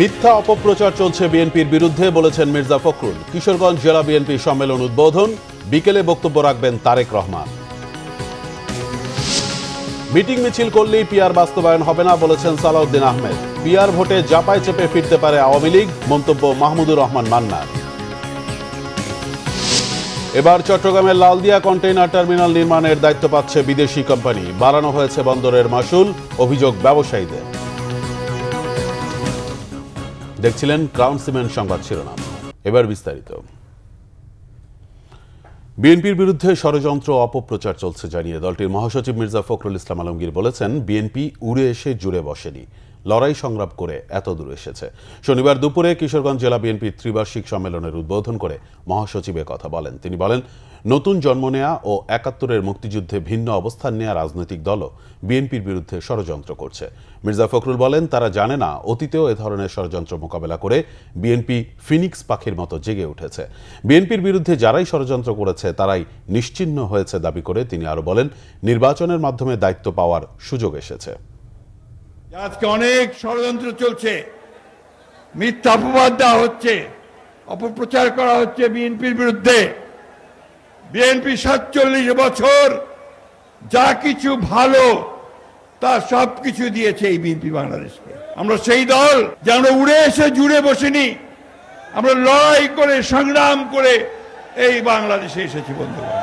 মিথ্যা অপপ্রচার চলছে বিএনপির বিরুদ্ধে বলেছেন মির্জা ফখরুল। কিশোরগঞ্জ জেলা বিএনপি সম্মেলন উদ্বোধন, বিকেলে বক্তব্য রাখবেন তারেক রহমান। মিটিং মিছিল করলেই পিআর বাস্তবায়ন হবে না বলেছেন সালাউদ্দিন আহমেদ। পিআর ভোটে জাপায় চেপে ফিরতে পারে আওয়ামী লীগ, মন্তব্য মাহমুদুর রহমান মান্নার। এবার চট্টগ্রামের লালদিয়া কন্টেইনার টার্মিনাল নির্মাণের দায়িত্ব পাচ্ছে বিদেশি কোম্পানি। বাড়ানো হয়েছে বন্দরের মাশুল, অভিযোগ ব্যবসায়ীদের। দেখছিলেন ক্রাউন সিমেন্ট সংবাদ শিরোনাম, এবার বিস্তারিত। বিএনপির বিরুদ্ধে ষড়যন্ত্র অপপ্রচার চলছে জানিয়ে দলটির মহাসচিব মির্জা ফখরুল ইসলাম আলমগীর বলেছেন, বিএনপি উড়ে এসে জুড়ে বসেনি, লড়াই সংগ্রাম করে এত দূর এসেছে। শনিবার দুপুরে কিশোরগঞ্জ জেলা বিএনপির ত্রিবার্ষিক সম্মেলনের উদ্বোধন করে মহাসচিব কথা বলেন। তিনি বলেন, নতুন জন্ম নেয়া ও ৭১-এর মুক্তিযুদ্ধে ভিন্ন অবস্থান নেয়া রাজনৈতিক দলও বিএনপির বিরুদ্ধে ষড়যন্ত্র করছে। মির্জা ফখরুল বলেন, তারা জানে না অতীতেও এ ধরনের ষড়যন্ত্র মোকাবেলা করে বিএনপি ফিনিক্স পাখির মতো জেগে উঠেছে। বিএনপির বিরুদ্ধে যারাই ষড়যন্ত্র করেছে তারাই নিশ্চিহ্ন হয়েছে দাবি করে তিনি আরো বলেন, নির্বাচনের মাধ্যমে দায়িত্ব পাওয়ার সুযোগ এসেছে। আজকে অনেক ষড়যন্ত্র চলছে, মিথ্যা অপবাদ দেওয়া হচ্ছে, অপপ্রচার করা হচ্ছে বিএনপির বিরুদ্ধে। বিএনপি ৪৭ বছর যা কিছু ভালো তা সবকিছু দিয়েছে এই বিএনপি বাংলাদেশকে। আমরা সেই দল যে আমরা উড়ে এসে জুড়ে বসিনি, আমরা লড়াই করে সংগ্রাম করে এই বাংলাদেশে এসেছি বন্ধুগণ।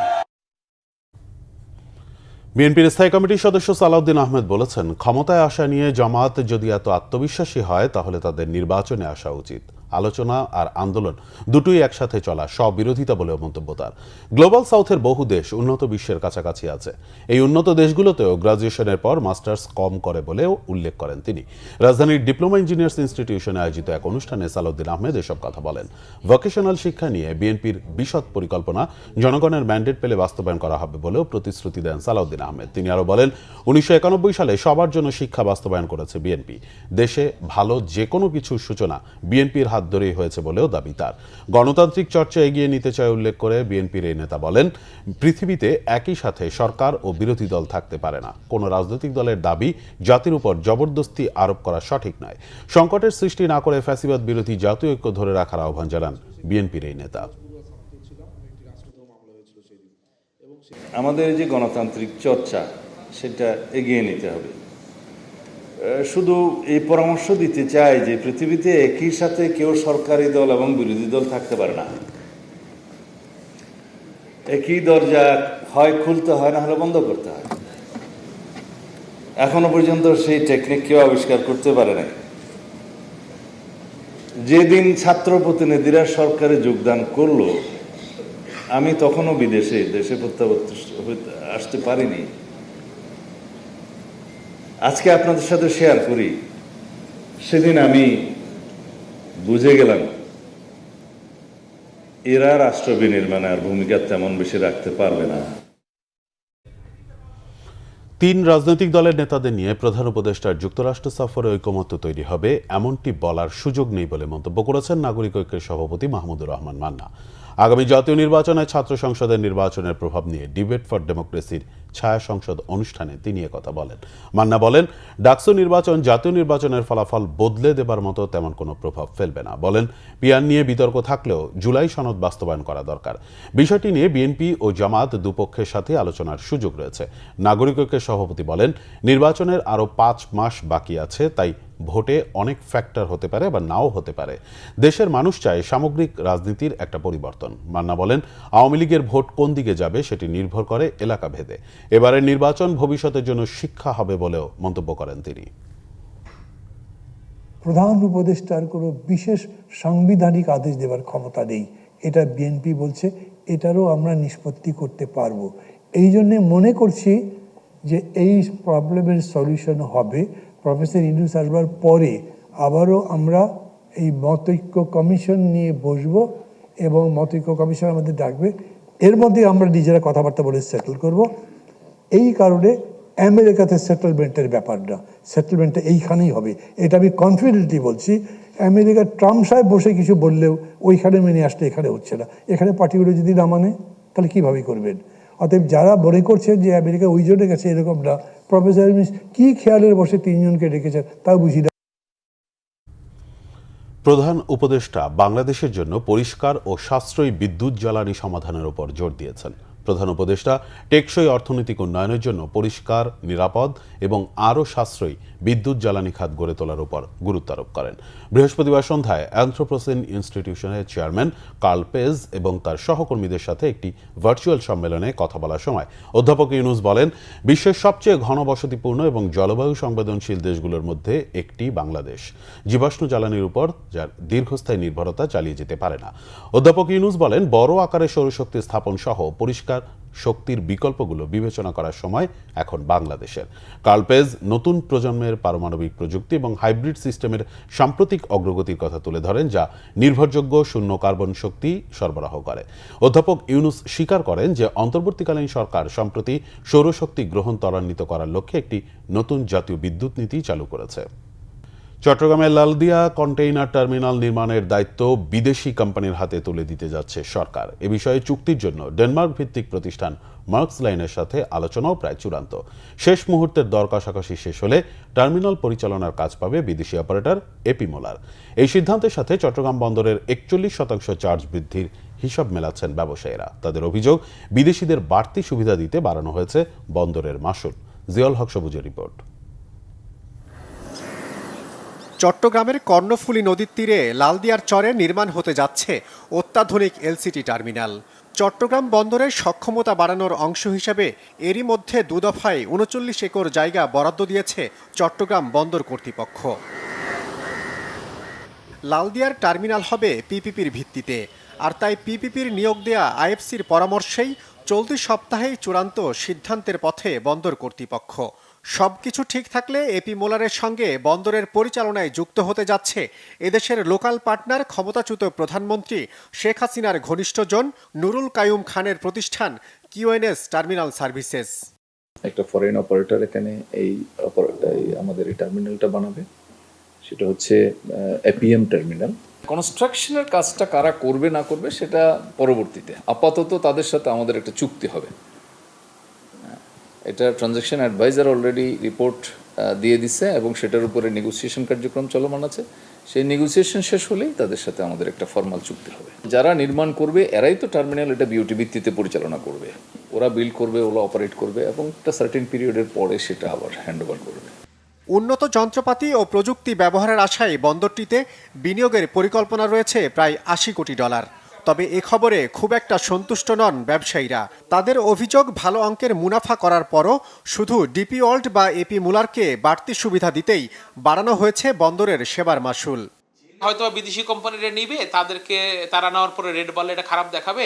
বিএনপির স্থায়ী কমিটির সদস্য সালাউদ্দিন আহমেদ বলেছেন, ক্ষমতায় আসা নিয়ে জামায়াত যদি এত আত্মবিশ্বাসী হয় তাহলে তাদের নির্বাচনে আসা উচিত। আলোচনা আর আন্দোলন দুটোই একসাথে চলা স্ববিরোধিতা বলেও মন্তব্য তার। গ্লোবাল সাউথের বহু দেশ উন্নত বিশ্বের কাছাকাছি আছে, এই উন্নত দেশগুলোতেও গ্রাজুয়েশনের পর মাস্টার্স কম করে বলেও উল্লেখ করেন তিনি। রাজধানীর ডিপ্লোমা ইঞ্জিনিয়ার্স ইনস্টিটিউশনে আয়োজিত এক অনুষ্ঠানে সালাউদ্দিন আহমেদ এসব কথা বলেন। ভোকেশনাল শিক্ষা নিয়ে বিএনপির বিশদ পরিকল্পনা জনগণের ম্যান্ডেট পেলে বাস্তবায়ন করা হবে বলেও প্রতিশ্রুতি দেন সালাউদ্দিন আহমেদ। তিনি আরো বলেন, ১৯৯১ সালে সবার জন্য শিক্ষা বাস্তবায়ন করেছে বিএনপি। দেশে ভালো যে কোনো কিছুর সূচনা বিএনপির হাত ধরেই হয়েছে বলেও দাবি তার। গণতান্ত্রিক চর্চা এগিয়ে নিতে চায় উল্লেখ করে বিএনপির এই নেতা বলেন, পৃথিবীতে একই সাথে সরকার ও বিরোধী দল থাকতে পারে না। কোন রাজনৈতিক দলের দাবি জাতির উপর জবরদস্তি আরোপ করা সঠিক নয়। সংকটের সৃষ্টি না করে ফ্যাসিবাদ বিরোধী জাতীয় ঐক্য ধরে রাখার আহ্বান জানান বিএনপির এই নেতা। আমাদের যে গণতান্ত্রিক চর্চা সেটা এগিয়ে নিতে হবে। শুধু এই পরামর্শ দিতে চাই যে পৃথিবীতে একই সাথে কেউ সরকারি দল এবং বিরোধী দল থাকতে পারে না। একই দরজা হয় খুলতে হয়, না হলে বন্ধ করতে হয়। এখনো পর্যন্ত সেই টেকনিক কেউ আবিষ্কার করতে পারে নাই। যেদিন ছাত্র প্রতিনিধিরা সরকারে যোগদান করলো, আমি তখনও দেশে প্রত্যাবর্তন আসতে পারিনি। আজকে আপনাদের সাথে শেয়ার করি, সেদিন আমি বুঝে গেলাম এরা রাষ্ট্র বিনির্মাণে আর ভূমিকা তেমন বেশি রাখতে পারবে না। ৩ রাজনৈতিক দলের নেতাদের নিয়ে প্রধান উপদেষ্টার যুক্তরাষ্ট্র সফরে ঐকমত্য তৈরি হবে এমনটি বলার সুযোগ নেই বলে মন্তব্য করেছেন নাগরিক ঐক্যের সভাপতি মাহমুদুর রহমান মান্না। আগামী জাতীয় নির্বাচনে ছাত্র সংসদের নির্বাচনের প্রভাব নিয়ে ডিবেট ফর ডেমোক্রেসির ছায়া সংসদ অনুষ্ঠানে তিনি কথা বলেন। মান্না বলেন, ডাকসু নির্বাচন জাতীয় নির্বাচনের ফলাফল বদলে দেবার মতো তেমন কোনো প্রভাব ফেলবে না। বলেন, পিআর নিয়ে বিতর্ক থাকলেও জুলাই সনদ বাস্তবায়ন করা দরকার। বিষয়টি নিয়ে বিএনপি ও জামায়াত দুপক্ষের সাথে আলোচনার সুযোগ রয়েছে। নাগরিক ঐক্যের সভাপতি বলেন, নির্বাচনের আরও 5 মাস বাকি আছে, তাই ভোটে অনেক ফ্যাক্টর হতে পারে বা নাও হতে পারে। দেশের মানুষ চায় সামগ্রিক রাজনীতির একটা পরিবর্তন। মান্না বলেন, আওয়ামী লীগের ভোট কোন দিকে যাবে সেটি নির্ভর করে এলাকা ভেদে। এবারের নির্বাচন ভবিষ্যতের জন্য শিক্ষা হবে বলেও মন্তব্য করেন তিনি। প্রধান উপদেষ্টার কোনো বিশেষ সাংবিধানিক আদেশ দেওয়ার ক্ষমতা নেই, এটা বিএনপি বলছে। এটারও আমরা নিষ্পত্তি করতে পারবো। এই জন্যে মনে করছি যে এই প্রবলেমের সলিউশন হবে প্রফেসর ইউনূস আসবার পরে। আবারও আমরা এই মতৈক্য কমিশন নিয়ে বসবো এবং মতৈক্য কমিশন আমাদের ডাকবে। এর মধ্যে আমরা নিজেরা কথাবার্তা বলে সেটেল করব। এই কারণে আমেরিকাতে সেটেলমেন্টের ব্যাপার না, সেটেলমেন্টটা এইখানেই হবে, এটা আমি কনফিডেন্টলি বলছি। আমেরিকার ট্রাম্প সাহেব বসে কিছু বললেও ওইখানে মেনে আসলে এখানে হচ্ছে না। এখানে পার্টিগুলো যদি না মানে তাহলে কীভাবে করবেন? অতএব যারা মনে করছেন যে আমেরিকা ওই জন্য গেছে, এরকম না। প্রফেসর ইউনূস কি খেয়ালের বসে 3 জনকে ডেকেছেন তাও বুঝি না। প্রধান উপদেষ্টা বাংলাদেশের জন্য পরিষ্কার ও সাশ্রয়ী বিদ্যুৎ জ্বালানি সমাধানের উপর জোর দিয়েছেন। প্রধান উপদেষ্টা টেকসই অর্থনৈতিক উন্নয়নের জন্য পরিষ্কার, নিরাপদ এবং আরও সাশ্রয়ী বিদ্যুৎ জ্বালানি খাত গড়ে তোলার উপর গুরুত্ব আরোপ করেন। বৃহস্পতিবার সন্ধ্যায় অ্যানথ্রোপোসেন ইনস্টিটিউশনের চেয়ারম্যান কার্ল পেজ এবং তার সহকর্মীদের সাথে একটি ভার্চুয়াল সম্মেলনে কথা বলার সময় অধ্যাপক ইউনুস বলেন, বিশ্বের সবচেয়ে ঘনবসতিপূর্ণ এবং জলবায়ু সংবেদনশীল দেশগুলোর মধ্যে একটি বাংলাদেশ জীবাশ্ম জ্বালানির উপর যার দীর্ঘস্থায়ী নির্ভরতা চালিয়ে যেতে পারে না। অধ্যাপক ইউনুস বলেন, বড় আকারে সৌরশক্তি স্থাপন সহ পরিষ্কার শক্তির বিকল্পগুলো বিবেচনা করার সময় এখন বাংলাদেশের। কার্ল পেজ নতুন প্রজন্মের পারমাণবিক প্রযুক্তি এবং হাইব্রিড সিস্টেমের সাম্প্রতিক অগ্রগতির কথা তুলে ধরেন, যা নির্ভরযোগ্য শূন্য কার্বন শক্তি সরবরাহ করে। অধ্যাপক ইউনুস স্বীকার করেন যে অন্তর্বর্তীকালীন সরকার সম্প্রতি সৌরশক্তি গ্রহণ ত্বরান্বিত করার লক্ষ্যে একটি নতুন জাতীয় বিদ্যুৎ নীতি চালু করেছে। চট্টগ্রামের লালদিয়া কন্টেইনার টার্মিনাল নির্মাণের দায়িত্ব বিদেশি কোম্পানির হাতে তুলে দিতে যাচ্ছে সরকার। এ বিষয়ে চুক্তির জন্য ডেনমার্ক ভিত্তিক প্রতিষ্ঠান মার্কস লাইনের সাথে আলোচনাও প্রায় চূড়ান্ত। শেষ মুহূর্তের দর কষাকষি শেষ হলে টার্মিনাল পরিচালনার কাজ পাবে বিদেশি অপারেটর এপি মোলার। এই সিদ্ধান্তের সাথে চট্টগ্রাম বন্দরের 41% চার্জ বৃদ্ধির হিসাব মেলাচ্ছেন ব্যবসায়ীরা। তাদের অভিযোগ, বিদেশিদের বাড়তি সুবিধা দিতে বাড়ানো হয়েছে বন্দরের মাশুল। জিয়াউল হক সবুজের রিপোর্ট। চট্টগ্রামের কর্ণফুলী নদীর তীরে লালদিয়ার চরে নির্মাণ হতে যাচ্ছে অত্যাধুনিক এলসিটি টার্মিনাল। চট্টগ্রাম বন্দরের সক্ষমতা বাড়ানোর অংশ হিসাবে এরই মধ্যে 2 দফায় 39 একর জায়গা বরাদ্দ দিয়েছে চট্টগ্রাম বন্দর কর্তৃপক্ষ। লালদিয়ার টার্মিনাল হবে পিপিপির ভিত্তিতে, আর তাই পিপিপির নিয়োগ দেয়া আইএফসির পরামর্শেই চলতি সপ্তাহেই চূড়ান্ত সিদ্ধান্তের পথে বন্দর কর্তৃপক্ষ। সবকিছু ঠিক থাকলে এপি মোলারের সঙ্গে বন্দরের পরিচালনায় যুক্ত হতে যাচ্ছে এদেশের লোকাল পার্টনার ক্ষমতাচ্যুত প্রধানমন্ত্রী শেখ হাসিনার ঘনিষ্ঠজন নুরুল কাইয়ুম খানের প্রতিষ্ঠান কিউএনএস টার্মিনাল সার্ভিসেস। একটা ফরেন অপারেটর এখানে আমাদের এই টার্মিনালটা বানাবে, সেটা হচ্ছে এপিএম টার্মিনাল। কনস্ট্রাকশনের কাজটা কারা করবে না করবে সেটা পরবর্তীতে, আপাতত তাদের সাথে আমাদের একটা চুক্তি হবে। এটা ট্রানজাকশন অ্যাডভাইজার অলরেডি রিপোর্ট দিয়ে দিচ্ছে এবং সেটার উপরে নেগোসিয়েশন কার্যক্রম চলমান আছে। সেই নেগোসিয়েশন শেষ হলেই তাদের সাথে আমাদের একটা ফর্মাল চুক্তি হবে। যারা নির্মাণ করবে এরাই তো টার্মিনাল এটা বিউটি ভিত্তিতে পরিচালনা করবে, ওরা বিল্ড করবে, ওরা অপারেট করবে এবং একটা সার্টেন পিরিয়ডের পরে সেটা আবার হ্যান্ড ওভার করবে। উন্নত যন্ত্রপাতি ও প্রযুক্তি ব্যবহারের আশায় বন্দরটিতে বিনিয়োগের পরিকল্পনা রয়েছে প্রায় $80 কোটি। তবে এ খবরে খুব একটা সন্তুষ্ট নন ব্যবসায়ীরা। তাদের অভিযোগ, ভালো অঙ্কের মুনাফা করার পরও শুধু ডিপি ওয়ার্ল্ড বা এপি মুলারকে বাড়তি সুবিধা দিতেই বাড়ানো হয়েছে বন্দরের সেবার মাশুল। হয়তো বিদেশি কোম্পানিরা নিবে, তারা নেওয়ার পরে রেট বাড়লে এটা খারাপ দেখাবে,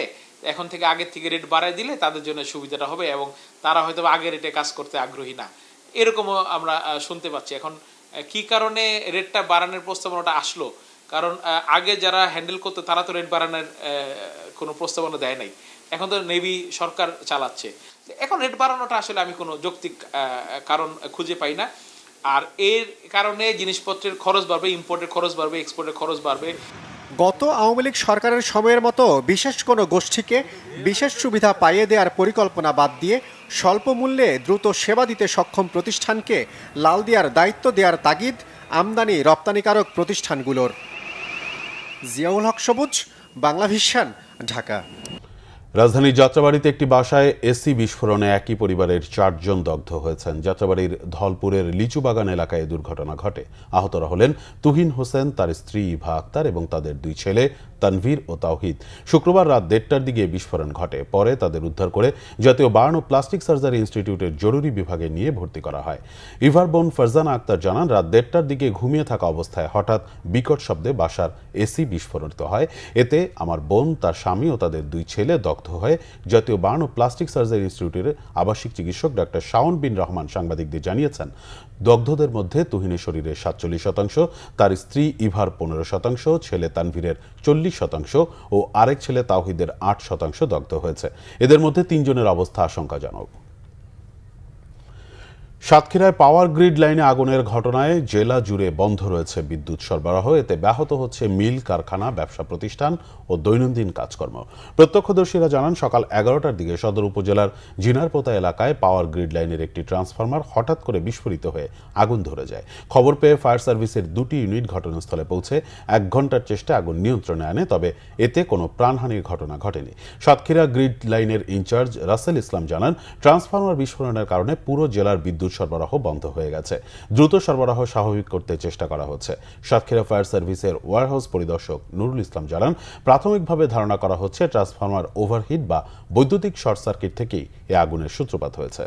এখন থেকে আগের থেকে রেট বাড়ায় দিলে তাদের জন্য সুবিধাটা হবে এবং তারা হয়তো আগের রেটে কাজ করতে আগ্রহী না, এরকমও আমরা শুনতে পাচ্ছি। এখন কি কারণে রেটটা বাড়ানোর প্রস্তাবনাটা আসলো? কারণ আগে যারা হ্যান্ডেল করতো তারা তো রেট বাড়ানোর কোনো প্রস্তাবনা দেয় নাই, এখন তো নেভি সরকার চালাচ্ছে। এখন রেট বাড়ানোটা আসলে আমি কোনো যৌক্তিক কারণ খুঁজে পাই না। আর এর কারণে জিনিসপত্রের খরচ বাড়বে, ইম্পোর্টের খরচ বাড়বে, এক্সপোর্টের খরচ বাড়বে। গত আওয়ামী লীগ সরকারের সময়ের মতো বিশেষ কোনো গোষ্ঠীকে বিশেষ সুবিধা পাইয়ে দেওয়ার পরিকল্পনা বাদ দিয়ে স্বল্প মূল্যে দ্রুত সেবা দিতে সক্ষম প্রতিষ্ঠানকে লালদিয়ার দায়িত্ব দেওয়ার তাগিদ আমদানি রপ্তানিকারক প্রতিষ্ঠানগুলোর। জিয়াউল হক সবুজ, বাংলা ভিশন, ঢাকা। রাজধানীর যাত্রাবাড়িতে একটি বাসায় এসি বিস্ফোরণে একই পরিবারের 4 জন দগ্ধ হয়েছেন। যাত্রাবাড়ির ধলপুরের লিচুবাগান এলাকায় দুর্ঘটনা ঘটে। আহতরা হলেন তুহিন হোসেন, তার স্ত্রী ইভা আক্তার এবং তাদের 2 ছেলে তানভীর ও তাওহিদ। শুক্রবার রাত 1:30টার দিকে বিস্ফোরণ ঘটে। পরে তাদের উদ্ধার করে জাতীয় বার্ন ও প্লাস্টিক সার্জারি ইনস্টিটিউটের জরুরি বিভাগে নিয়ে ভর্তি করা হয়। ইভার বোন ফারজানা আক্তার জানান, রাত 1:30টার দিকে ঘুমিয়ে থাকা অবস্থায় হঠাৎ বিকট শব্দে বাসার এসি বিস্ফোরিত হয়। এতে আমার বোন, তার স্বামী ও তাদের 2 ছেলে দগ্ধ হয়ে জাতীয় বার্ন ও প্লাস্টিক সার্জারি ইনস্টিটিউটের আবাসিক চিকিৎসক ডাক্তার শাওন বিন রহমান সাংবাদিকদের জানিয়েছেন, দগ্ধদের মধ্যে তুহিনের শরীরের 47%, তার স্ত্রী ইভার 15%, ছেলে তানভীরের 40% ও আরেক ছেলে তাওহিদের 8% দগ্ধ হয়েছে। এদের মধ্যে 3 জনের অবস্থা আশঙ্কাজনক। সাতক্ষীরায় পাওয়ার গ্রিড লাইনে আগুনের ঘটনায় জেলা জুড়ে বন্ধ রয়েছে বিদ্যুৎ সরবরাহ। এতে ব্যাহত হচ্ছে মিল, কারখানা, ব্যবসা প্রতিষ্ঠান ও দৈনন্দিন কাজকর্ম। প্রত্যক্ষদর্শীরা জানান, সকাল 11টার দিকে সদর উপজেলার জিনারপোতা এলাকায় পাওয়ার গ্রিড লাইনের একটি ট্রান্সফরমার হঠাৎ করে বিস্ফোরিত হয়ে আগুন ধরে যায়। খবর পেয়ে ফায়ার সার্ভিসের 2টি ইউনিট ঘটনাস্থলে পৌঁছে 1 ঘণ্টার চেষ্টায় আগুন নিয়ন্ত্রণে আনে, তবে এতে কোনো প্রাণহানির ঘটনা ঘটেনি। সাতক্ষীরা গ্রিড লাইনের ইনচার্জ রাসেল ইসলাম জানান, ট্রান্সফরমার বিস্ফোরণের কারণে পুরো জেলার বিদ্যুৎ সরবরাহ বন্ধ হয়ে গেছে। দ্রুত সরবরাহ স্বাভাবিক করতে চেষ্টা করা হচ্ছে। সাতক্ষীরা ফায়ার সার্ভিসের ওয়ারহাউস পরিদর্শক নুরুল ইসলাম জানান, প্রাথমিকভাবে ধারণা করা হচ্ছে ট্রান্সফরমার ওভারহিট বা বৈদ্যুতিক শর্ট সার্কিট থেকেই এ আগুনের সূত্রপাত হয়েছে।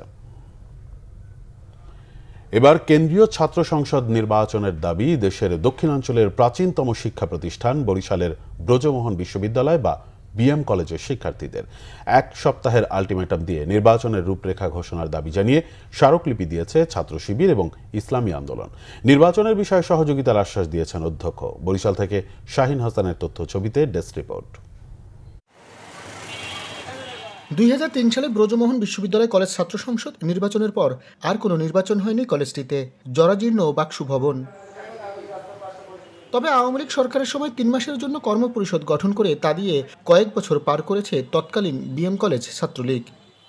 এবার কেন্দ্রীয় ছাত্র সংসদ নির্বাচনের দাবি দেশের দক্ষিণাঞ্চলের প্রাচীনতম শিক্ষা প্রতিষ্ঠান বরিশালের ব্রজমোহন বিশ্ববিদ্যালয় বা বিএম কলেজের শিক্ষার্থীদের 1 সপ্তাহের আলটিমেটাম দিয়ে নির্বাচনের রূপরেখা ঘোষণার দাবি জানিয়ে স্মারকলিপি দিয়েছে ছাত্র শিবির এবং ইসলামী আন্দোলন। নির্বাচনের বিষয়ে সহযোগিতার আশ্বাস দিয়েছেন অধ্যক্ষ। বরিশাল থেকে শাহিন হাসানের তথ্য ছবিতে ডেস্ক রিপোর্ট। 2003 সালে ব্রজমোহন বিশ্ববিদ্যালয় কলেজ ছাত্র সংসদ নির্বাচনের পর আর কোনো নির্বাচন হয়নি কলেজটিতে। জরাজীর্ণ বাকসু ভবন। তবে আওয়ামী লীগ সরকারের সময় 3 মাসের জন্য কর্মপরিষদ গঠন করে তা দিয়ে কয়েক বছর পার করেছে তৎকালীন বিএম কলেজ ছাত্রলীগ।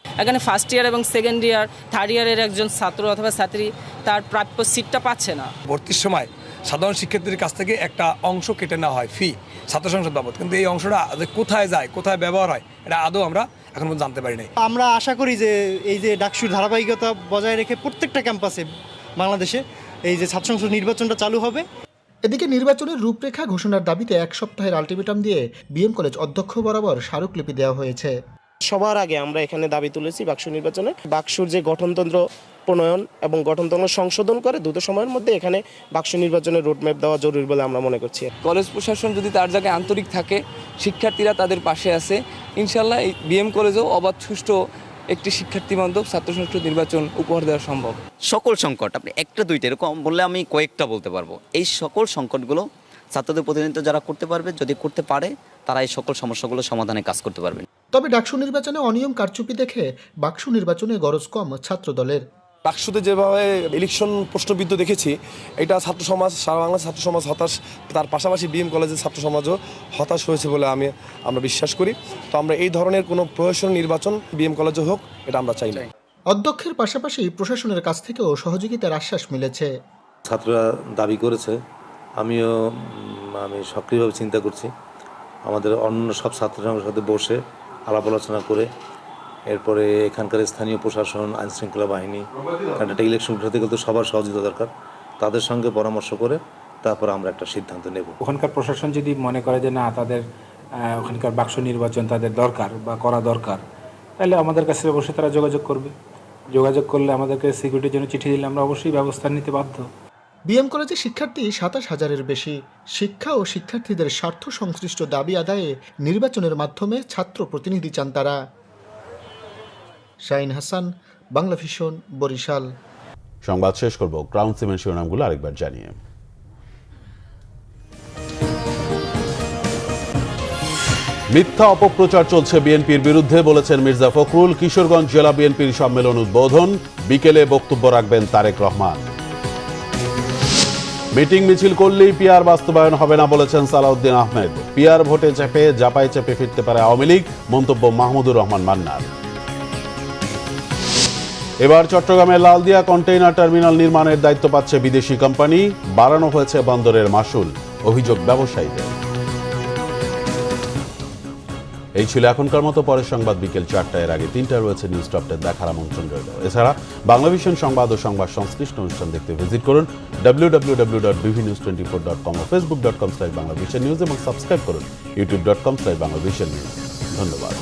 এখানে ফার্স্ট ইয়ার এবং সেকেন্ড ইয়ার, থার্ড ইয়ারের একজন ছাত্র অথবা ছাত্রী তার প্রাপ্য সিটটা পাচ্ছে না। ভর্তির সময় সাধারণ শিক্ষার্থীদের কাছ থেকে একটা অংশ কেটে নেওয়া হয় ফি, ছাত্র সংসদ বাবদ, কিন্তু এই অংশটা কোথায় যায়, কোথায় ব্যবহার হয়, এটা আদৌ আমরা এখন পর্যন্ত জানতে পারি নাই। আমরা আশা করি যে এই যে ডাকসুর ধারাবাহিকতা বজায় রেখে প্রত্যেকটা ক্যাম্পাসে বাংলাদেশে এই যে ছাত্র সংসদ নির্বাচনটা চালু হবে। এদিকে নির্বাচনের রূপরেখা ঘোষণার দাবিতে 1 সপ্তাহের আলটিমেটাম দিয়ে বিএম কলেজ অধ্যক্ষ বরাবর স্মারকলিপি দেওয়া হয়েছে। সবার আগে আমরা এখানে দাবি তুলেছি বাকসু নির্বাচনে, বাকসুর যে গঠনতন্ত্র প্রণয়ন এবং গঠনতন্ত্র সংশোধন করে দ্রুত সময়ের মধ্যে এখানে বাকসু নির্বাচনের রোডম্যাপ দেওয়া জরুরি বলে আমরা মনে করছি। কলেজ প্রশাসন যদি তার জায়গায় আন্তরিক থাকে, শিক্ষার্থীরা তাদের পাশে আছে, ইনশাল্লাহ এই বিএম কলেজেও অবাধ সুষ্ঠু একটি শিক্ষার্থী বান্ধব ছাত্র সংসদ নির্বাচন উপহার দেওয়া সম্ভব। সকল সংকট, আপনি একটা দুইটা এরকম বললে আমি কয়েকটা বলতে পারবো। এই সকল সংকটগুলো ছাত্রদের প্রতিনিধিত্ব যারা করতে পারবে, যদি করতে পারে, তারা এই সকল সমস্যাগুলো সমাধানে কাজ করতে পারবে। তবে ডাকসু নির্বাচনে অনিয়ম কারচুপি দেখে বাকসু নির্বাচনে গরজ কম ছাত্র দলের। বাকসুতে যেভাবে ইলেকশন প্রশ্নবিদ্ধ দেখেছি, এটা ছাত্র সমাজ, সারা বাংলার ছাত্র সমাজ হতাশ, তার পাশাপাশি বিএম কলেজের ছাত্র সমাজও হতাশ হয়েছে বলে আমরা বিশ্বাস করি। তো আমরা এই ধরনের কোনো প্রহসন নির্বাচন বিএম কলেজে হোক, এটা আমরা চাই না। অধ্যক্ষের পাশাপাশি প্রশাসনের কাছ থেকেও সহযোগিতার আশ্বাস মিলেছে। ছাত্ররা দাবি করেছে, আমি সক্রিয়ভাবে চিন্তা করছি, আমাদের অন্য সব ছাত্রদের সাথে বসে আলাপ আলোচনা করে এরপরে এখানকার স্থানীয় প্রশাসন, আইনশৃঙ্খলা বাহিনী, কারণ একটা ইলেকশন উঠাতে গেলে তো সবার সহযোগিতা দরকার, তাদের সঙ্গে পরামর্শ করে তারপর আমরা একটা সিদ্ধান্ত নেব। ওখানকার প্রশাসন যদি মনে করে যে না, তাদের ওখানকার বাকসু নির্বাচন তাদের দরকার বা করা দরকার, তাহলে আমাদের কাছে অবশ্যই তারা যোগাযোগ করবে। যোগাযোগ করলে আমাদেরকে সিকিউরিটির জন্য চিঠি দিলে আমরা অবশ্যই ব্যবস্থা নিতে বাধ্য। বিএম কলেজে শিক্ষার্থী 27,000-এর বেশি। শিক্ষা ও শিক্ষার্থীদের স্বার্থ সংশ্লিষ্ট দাবি আদায়ে নির্বাচনের মাধ্যমে ছাত্র প্রতিনিধি চান তারা। শাহিন হাসান, বাংলা ভিশন, বরিশাল। সংবাদ শেষ করব ক্রাউন সিমেন্ট শিরোনামগুলো আরেকবার জানিয়ে। মিথ্যা অপপ্রচার চলছে বিএনপির বিরুদ্ধে, বলেছেন মির্জা ফখরুল। কিশোরগঞ্জ জেলা বিএনপির সম্মেলন উদ্বোধন, বিকেলে বক্তব্য রাখবেন তারেক রহমান। মিটিং মিছিল করলেই পিআর বাস্তবায়ন হবে না, বলেছেন সালাউদ্দিন আহমেদ। পিআর ভোটে চেপে জাপায় চেপে ফিরতে পারে আওয়ামী লীগ, মন্তব্য মাহমুদুর রহমান মান্নার। এবার চট্টগ্রামের লালদিয়া কন্টেইনার টার্মিনাল নির্মাণের দায়িত্ব পাচ্ছে বিদেশি কোম্পানি, বাড়ানো হয়েছে বন্দরের মাশুল, অভিযোগ ব্যবসায়ীদের। এই ছিল এখনকার মতো। পরের সংবাদ বিকেল 4টায়, এর আগে 3টায় রয়েছে নিউজ টপ 10 দেখার আমন্ত্রণ রইল। এছাড়া বাংলাভিশন সংবাদ ও সংবাদ সংশ্লিষ্ট অনুষ্ঠান দেখতে ভিজিট করুন www.bvnews24.com ও facebook.com/banglavishnnews এবং সাবস্ক্রাইব করুন youtube.com/banglavishnnews। ধন্যবাদ।